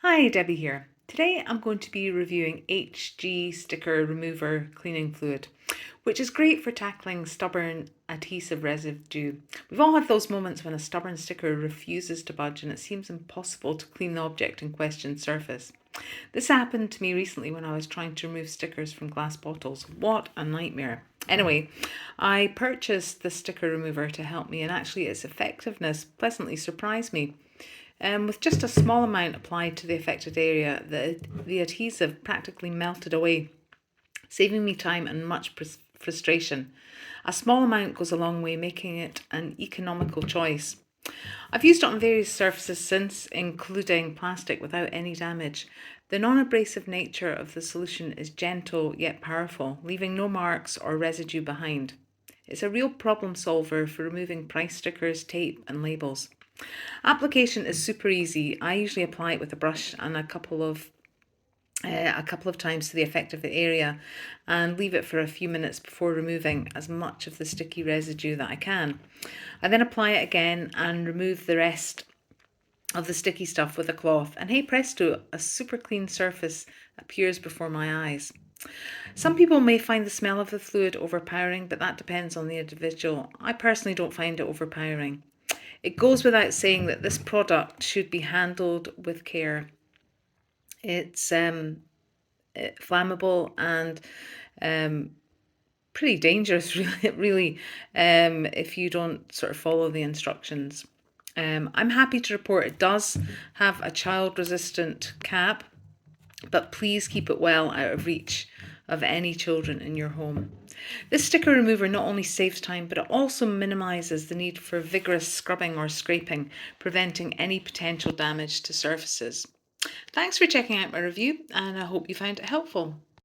Hi, Debbie here. Today I'm going to be reviewing HG Sticker Remover Cleaning Fluid, which is great for tackling stubborn adhesive residue. We've all had those moments when a stubborn sticker refuses to budge and it seems impossible to clean the object in question's surface. This happened to me recently when I was trying to remove stickers from glass bottles. What a nightmare. Anyway, I purchased the sticker remover to help me, and actually its effectiveness pleasantly surprised me. With just a small amount applied to the affected area, the adhesive practically melted away, saving me time and much frustration. A small amount goes a long way, making it an economical choice. I've used it on various surfaces since, including plastic, without any damage. The non abrasive nature of the solution is gentle yet powerful, leaving no marks or residue behind. It's a real problem solver for removing price stickers, tape, and labels. Application is super easy. I usually apply it with a brush and a couple of times to the affected area and leave it for a few minutes before removing as much of the sticky residue that I can. I then apply it again and remove the rest of the sticky stuff with a cloth, and hey presto, a super clean surface appears before my eyes. Some people may find the smell of the fluid overpowering, but that depends on the individual. I personally don't find it overpowering. It goes without saying that this product should be handled with care. It's flammable and pretty dangerous, really, if you don't sort of follow the instructions. I'm happy to report it does have a child-resistant cap, but please keep it well out of reach of any children in your home. This sticker remover not only saves time, but it also minimises the need for vigorous scrubbing or scraping, preventing any potential damage to surfaces. Thanks for checking out my review, and I hope you found it helpful.